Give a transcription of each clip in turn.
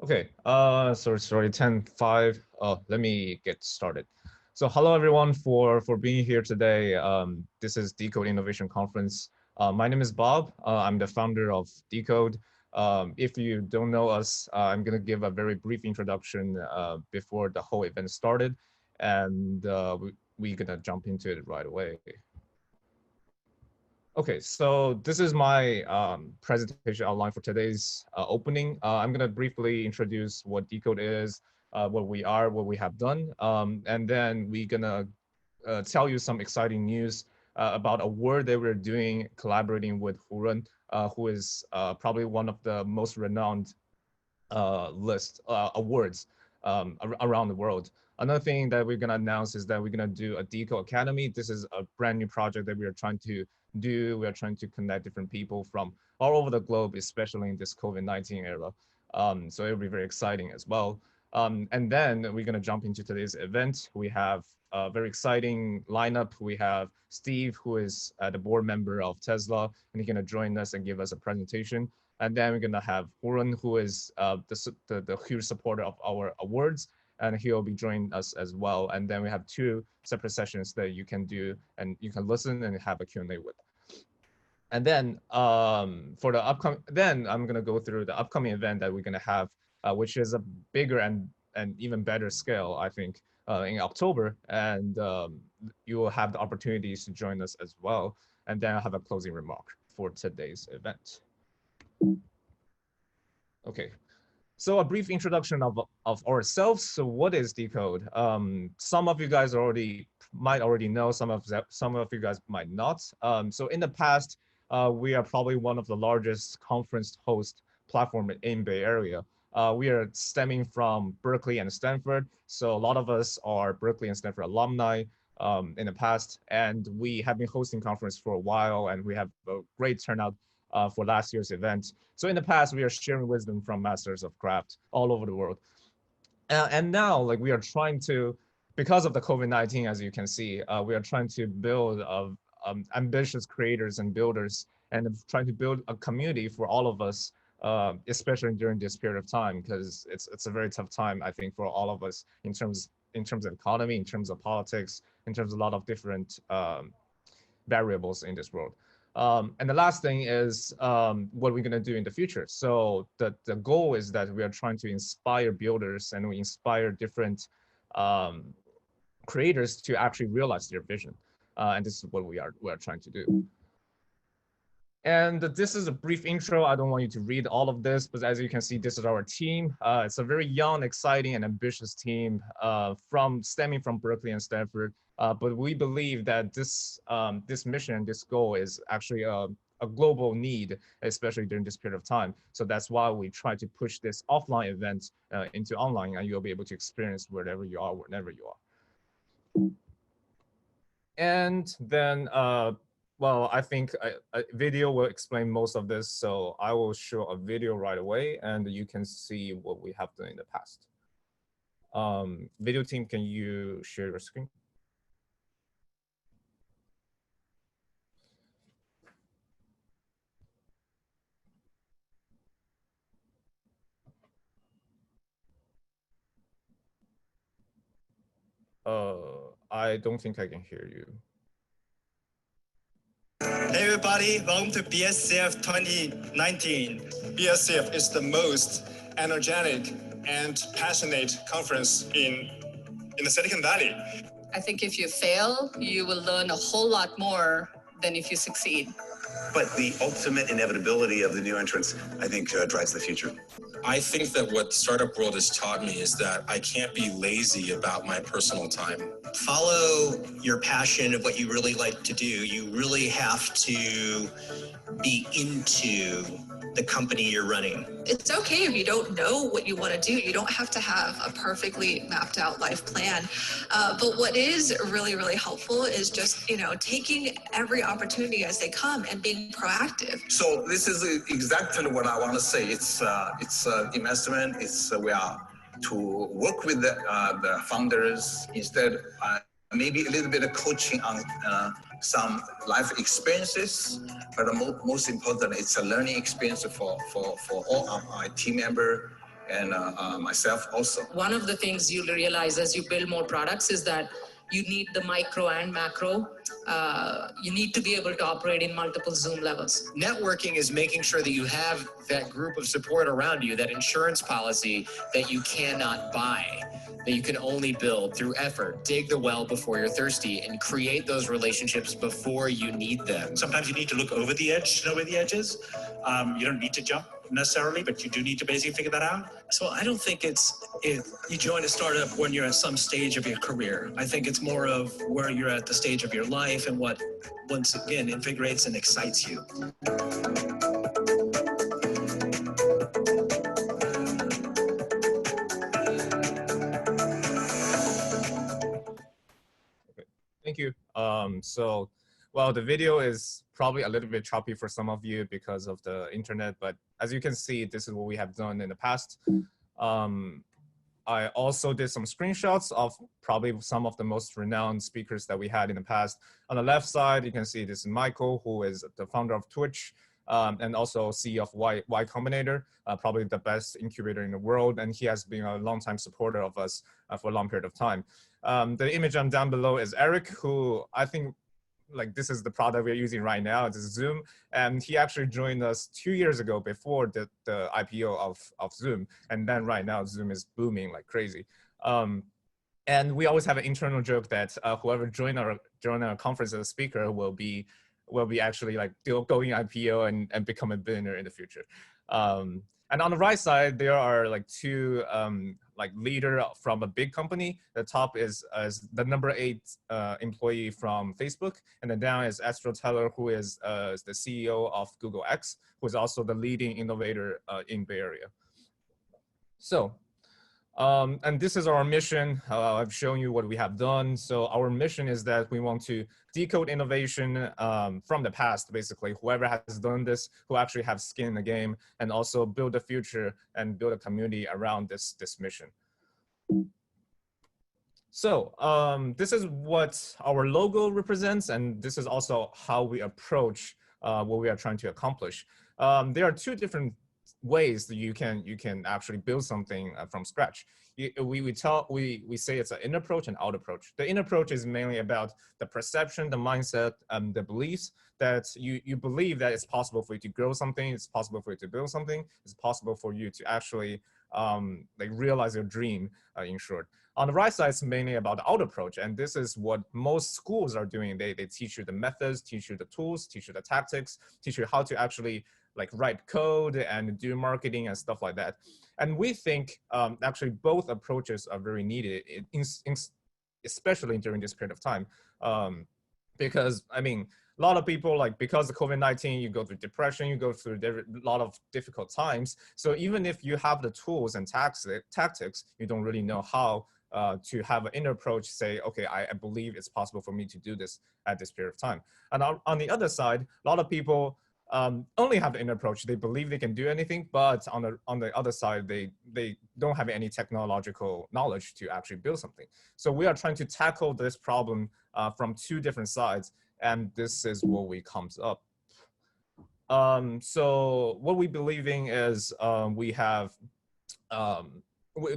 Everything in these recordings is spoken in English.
Okay, sorry, 10:05. Let me get started. So hello everyone for being here today. This is Decode Innovation Conference. My name is Bob. I'm the founder of Decode. If you don't know us, I'm gonna give a very brief introduction before the whole event started, and we're gonna jump into it right away. Okay, so this is my presentation outline for today's opening. I'm going to briefly introduce what Decode is, what we are, what we have done, and then we're going to tell you some exciting news about a work that we're doing collaborating with Hurun, who is probably one of the most renowned awards around the world. Another thing that we're going to announce is that we're going to do a Decode Academy. This is a brand new project that we are trying to do. We are trying to connect different people from all over the globe, especially in this COVID-19 era. So it'll be very exciting as well. And then we're going to jump into today's event. We have a very exciting lineup. We have Steve, who is the board member of Tesla, and he's going to join us and give us a presentation. And then we're going to have Hurun, who is the huge supporter of our awards, and he'll be joining us as well. And then we have two separate sessions that you can do, and you can listen and have a Q&A with. And then for the upcoming, then I'm going to go through the upcoming event that we're going to have, which is a bigger and even better scale, I think, in October. And you will have the opportunities to join us as well. And then I'll have a closing remark for today's event. Okay, so a brief introduction of ourselves. So what is Decode? Some of you guys might already know, some of you guys might not. So in the past, we are probably one of the largest conference host platform in Bay Area. We are stemming from Berkeley and Stanford. So a lot of us are Berkeley and Stanford alumni in the past, and we have been hosting conference for a while, and we have a great turnout for last year's event. So in the past, we are sharing wisdom from masters of craft all over the world. And now, like, we are trying to, because of the COVID-19, as you can see, we are trying to build ambitious creators and builders, and trying to build a community for all of us, especially during this period of time, because it's a very tough time, I think, for all of us in terms of economy, in terms of politics, in terms of a lot of different variables in this world. And the last thing is what we're going to do in the future. So the goal is that we are trying to inspire builders, and we inspire different creators to actually realize their vision. And this is what we are trying to do. And this is a brief intro. I don't want you to read all of this, but as you can see, this is our team. It's a very young, exciting, and ambitious team stemming from Berkeley and Stanford. But we believe that this mission, this goal is actually a global need, especially during this period of time. So that's why we try to push this offline event into online, and you'll be able to experience wherever you are, whenever you are. And then, well, I think a video will explain most of this. So I will show a video right away, and you can see what we have done in the past. Video team, can you share your screen? I don't think I can hear you. Hey everybody, welcome to BSCF 2019. BSCF is the most energetic and passionate conference in the Silicon Valley. I think if you fail, you will learn a whole lot more than if you succeed. But the ultimate inevitability of the new entrants, I think, drives the future. I think that what the startup world has taught me is that I can't be lazy about my personal time. Follow your passion of what you really like to do. You really have to be into the company you're running. It's okay if you don't know what you want to do. You don't have to have a perfectly mapped out life plan. But what is really, really helpful is just, taking every opportunity as they come and being proactive. So this is exactly what I want to say. It's investment. We are to work with the founders instead. Maybe a little bit of coaching on some life experiences, but most important, it's a learning experience for all of our team members and myself also. One of the things you'll realize as you build more products is that you need the micro and macro. You need to be able to operate in multiple Zoom levels. Networking is making sure that you have that group of support around you, that insurance policy that you cannot buy, that you can only build through effort. Dig the well before you're thirsty and create those relationships before you need them. Sometimes you need to look over the edge to know where the edge is. You don't need to jump necessarily, but you do need to basically figure that out. So I don't think you join a startup when you're at some stage of your career. I think it's more of where you're at the stage of your life and what, once again, invigorates and excites you. Thank you. Well, the video is probably a little bit choppy for some of you because of the internet, but as you can see, this is what we have done in the past. I also did some screenshots of probably some of the most renowned speakers that we had in the past. On the left side, you can see this is Michael, who is the founder of Twitch, and also CEO of Y Combinator, probably the best incubator in the world, and he has been a longtime supporter of us for a long period of time. The image on down below is Eric, who I think this is the product we're using right now. It's Zoom, and he actually joined us 2 years ago before the IPO of Zoom, and then right now Zoom is booming like crazy. And we always have an internal joke that whoever join our conference as a speaker will be actually going IPO and become a billionaire in the future. And on the right side, there are two leader from a big company. The top is the number 8 employee from Facebook, and then down is Astro Teller, who is the CEO of Google X, who is also the leading innovator in Bay Area. So, and this is our mission. I've shown you what we have done. So our mission is that we want to decode innovation from the past, basically, whoever has done this, who actually have skin in the game, and also build the future and build a community around this mission. So this is what our logo represents, and this is also how we approach what we are trying to accomplish. There are 2 different ways that you can actually build something from scratch. We say it's an in approach and out approach. The in approach is mainly about the perception, the mindset, the beliefs that you believe that it's possible for you to grow something, it's possible for you to build something, it's possible for you to actually realize your dream, in short. On the right side, it's mainly about the out approach, and this is what most schools are doing. They teach you the methods, teach you the tools, teach you the tactics, teach you how to actually write code and do marketing and stuff like that. And we think actually both approaches are very needed, especially during this period of time. Because I mean, a lot of people, because of COVID-19, you go through depression, you go through a lot of difficult times. So even if you have the tools and tactics, you don't really know how to have an inner approach, say, okay, I believe it's possible for me to do this at this period of time. And on the other side, a lot of people only have the inner approach. They believe they can do anything, but on the other side, they don't have any technological knowledge to actually build something. So we are trying to tackle this problem from 2 different sides, and this is what we comes up. So what we believe in is we have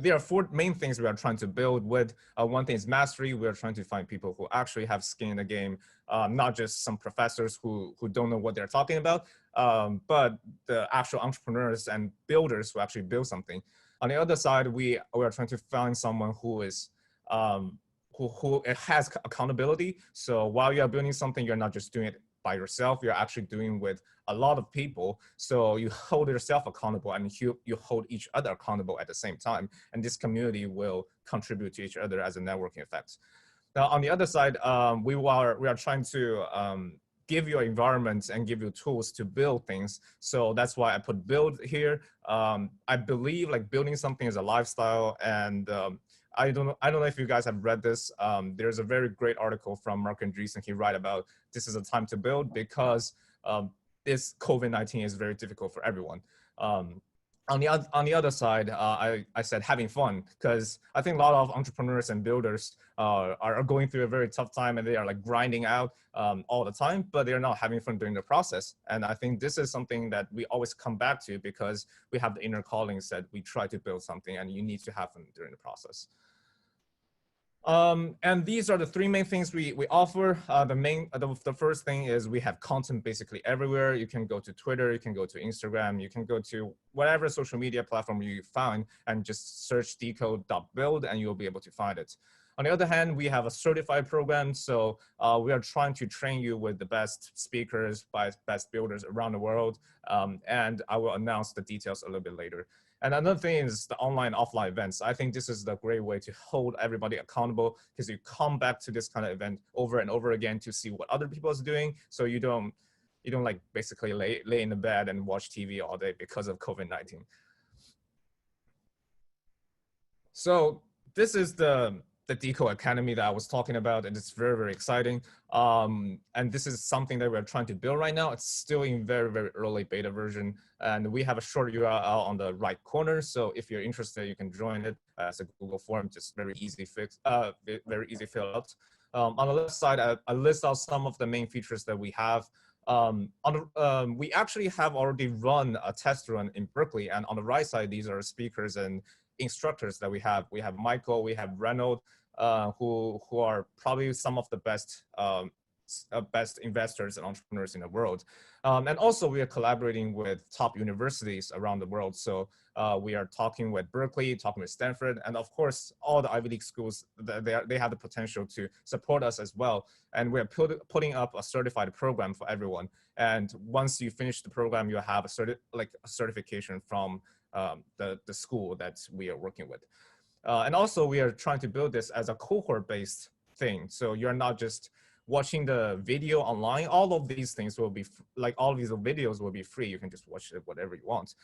there are 4 main things we are trying to build with. One thing is mastery. We are trying to find people who actually have skin in the game, not just some professors who don't know what they're talking about, but the actual entrepreneurs and builders who actually build something. On the other side, we are trying to find someone who is who has accountability. So while you're building something, you're not just doing it by yourself, you're actually doing with a lot of people. So you hold yourself accountable and you hold each other accountable at the same time. And this community will contribute to each other as a networking effect. Now, on the other side, we are trying to give you environments and give you tools to build things. So that's why I put build here. I believe building something is a lifestyle, and I don't know if you guys have read this. There's a very great article from Mark Andreessen. He write about this is a time to build because this COVID-19 is very difficult for everyone. On the other side, I said having fun, because I think a lot of entrepreneurs and builders are going through a very tough time, and they are like grinding out all the time, but they're not having fun during the process. And I think this is something that we always come back to, because we have the inner callings that we try to build something, and you need to have fun during the process. And these are the three main things we offer. The first thing is we have content basically everywhere. You can go to Twitter, you can go to Instagram, you can go to whatever social media platform you find and just search decode.build and you'll be able to find it. On the other hand, we have a certified program. So we are trying to train you with the best speakers by best builders around the world. And I will announce the details a little bit later. And another thing is the online, offline events. I think this is the great way to hold everybody accountable, because you come back to this kind of event over and over again to see what other people are doing. So you don't like basically lay in the bed and watch TV all day because of COVID-19. So this is the Decode Academy that I was talking about, and it's very, very exciting. And this is something that we're trying to build right now. It's still in very, very early beta version, and we have a short URL on the right corner. So if you're interested, you can join it as a Google form, just very easy very easy fill out. On the left side, I list out some of the main features that we have. We actually have already run a test run in Berkeley, and on the right side, these are speakers and instructors that we have. We have Michael, we have Reynolds, who are probably some of the best investors and entrepreneurs in the world. And also we are collaborating with top universities around the world. So we are talking with Berkeley, talking with Stanford, and of course, all the Ivy League schools, they have the potential to support us as well. And we're putting up a certified program for everyone. And once you finish the program, you have a certification from the school that we are working with. And also we are trying to build this as a cohort-based thing. So you're not just watching the video online. All of these things will be, all of these videos will be free. You can just watch it whatever you want.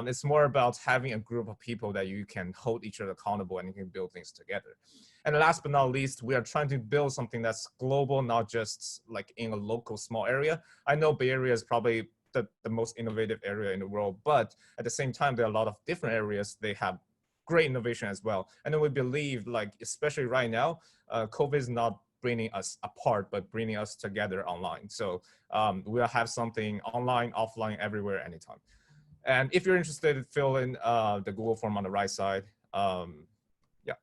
It's more about having a group of people that you can hold each other accountable and you can build things together. And last but not least, we are trying to build something that's global, not just like in a local small area. I know Bay Area is probably the most innovative area in the world, but at the same time, there are a lot of different areas. They have great innovation as well. And then we believe, especially right now, COVID is not bringing us apart, but bringing us together online. So we'll have something online, offline, everywhere, anytime. And if you're interested, fill in the Google form on the right side. Yeah.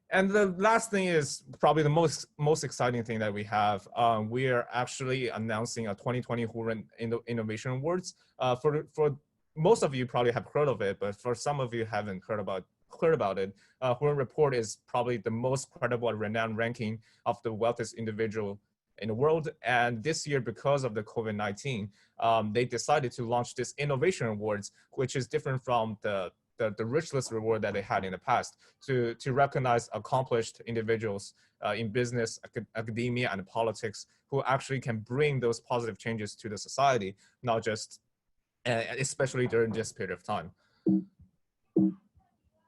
And the last thing is probably the most exciting thing that we have. We are actually announcing a 2020 Hurun Innovation Awards. For most of you probably have heard of it, but for some of you haven't heard about it. Hurun Report is probably the most credible and renowned ranking of the wealthiest individual in the world. And this year, because of the COVID-19, they decided to launch this Innovation Awards, which is different from the rich list reward that they had in the past, to recognize accomplished individuals in business, academia, and politics who actually can bring those positive changes to the society, not just, especially during this period of time.